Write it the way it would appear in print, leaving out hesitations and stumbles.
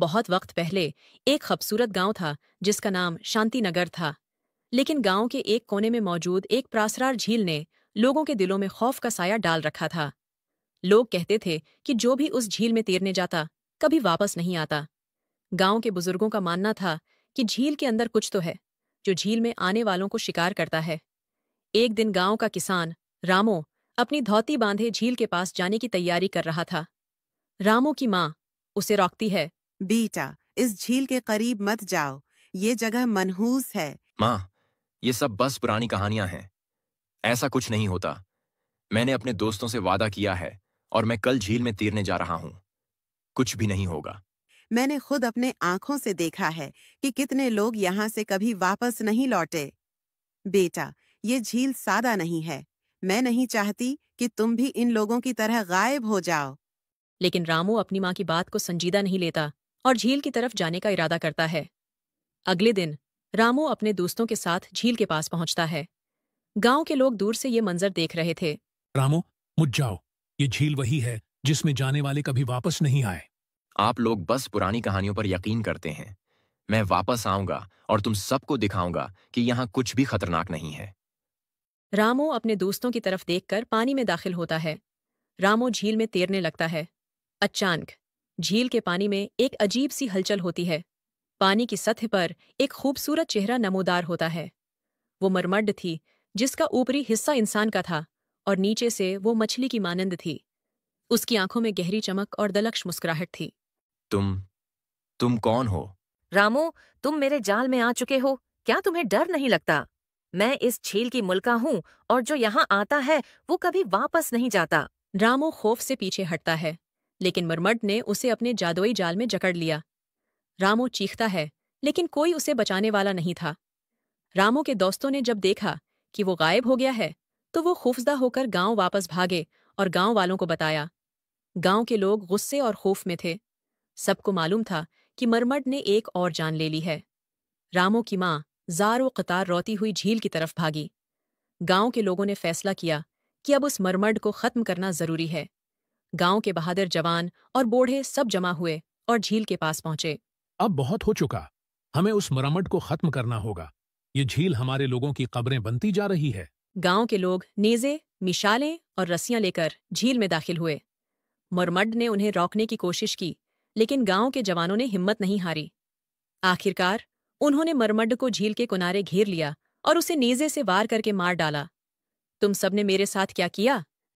बहुत वक्त पहले एक खूबसूरत गांव था जिसका नाम शांतिनगर था। लेकिन गांव के एक कोने में मौजूद एक प्रासरार झील ने लोगों के दिलों में खौफ का साया डाल रखा था। लोग कहते थे कि जो भी उस झील में तैरने जाता कभी वापस नहीं आता। गांव के बुजुर्गों का मानना था कि झील के अंदर कुछ तो है जो झील में आने वालों को शिकार करता है। एक दिन गांव का किसान रामो अपनी धोती बांधे झील के पास जाने की तैयारी कर रहा था। रामो की माँ उसे रोकती है। बेटा, इस झील के करीब मत जाओ। ये जगह मनहूस है। माँ, ये सब बस पुरानी कहानियां हैं। ऐसा कुछ नहीं होता। मैंने अपने दोस्तों से वादा किया है और मैं कल झील में तैरने जा रहा हूँ। कुछ भी नहीं होगा। मैंने खुद अपने आंखों से देखा है कि कितने लोग यहाँ से कभी वापस नहीं लौटे। बेटा, ये झील सादा नहीं है। मैं नहीं चाहती कि तुम भी इन लोगों की तरह गायब हो जाओ। लेकिन रामू अपनी माँ की बात को संजीदा नहीं लेता और झील की तरफ जाने का इरादा करता है। अगले दिन रामू अपने दोस्तों के साथ झील के पास पहुंचता है। गांव के लोग दूर से ये मंजर देख रहे थे। रामो, मुझ जाओ। ये झील वही है जिसमें जाने वाले कभी वापस नहीं आए। आप लोग बस पुरानी कहानियों पर यकीन करते हैं। मैं वापस आऊंगा और तुम सबको दिखाऊंगा कि यहाँ कुछ भी खतरनाक नहीं है। रामू अपने दोस्तों की तरफ देखकर पानी में दाखिल होता है। रामू झील में तैरने लगता है। अचानक झील के पानी में एक अजीब सी हलचल होती है। पानी की सतह पर एक खूबसूरत चेहरा नमोदार होता है। वो मरमड्ड थी जिसका ऊपरी हिस्सा इंसान का था और नीचे से वो मछली की मानंद थी। उसकी आंखों में गहरी चमक और दलक्ष मुस्कुराहट थी। तुम कौन हो? रामू, तुम मेरे जाल में आ चुके हो। क्या तुम्हें डर नहीं लगता? मैं इस झील की मुल्का हूँ और जो यहाँ आता है वो कभी वापस नहीं जाता। रामू खौफ से पीछे हटता है, लेकिन मरमड्ड ने उसे अपने जादुई जाल में जकड़ लिया। रामू चीखता है, लेकिन कोई उसे बचाने वाला नहीं था। रामू के दोस्तों ने जब देखा कि वो गायब हो गया है, तो वो खौफजदा होकर गांव वापस भागे और गांव वालों को बताया। गांव के लोग गुस्से और खौफ में थे। सबको मालूम था कि मरमड्ड ने एक और जान ले ली है। रामू की माँ जार व कतार रोती हुई झील की तरफ भागी। गांव के लोगों ने फैसला किया कि अब उस मरमड्ड को खत्म करना जरूरी है। गांव के बहादुर जवान और बूढ़े सब जमा हुए और झील के पास पहुंचे। अब बहुत हो चुका। हमें उस मरम्मत को खत्म करना होगा। ये झील हमारे लोगों की कब्रें बनती जा रही है। गांव के लोग नेज़े, मिशालें और रस्सियां लेकर झील में दाखिल हुए। मरमड्ड ने उन्हें रोकने की कोशिश की, लेकिन गांव के जवानों ने हिम्मत नहीं हारी। आखिरकार उन्होंने मरमड्ड को झील के किनारे घेर लिया और उसे नेज़े से वार करके मार डाला। तुम सबने मेरे साथ क्या किया?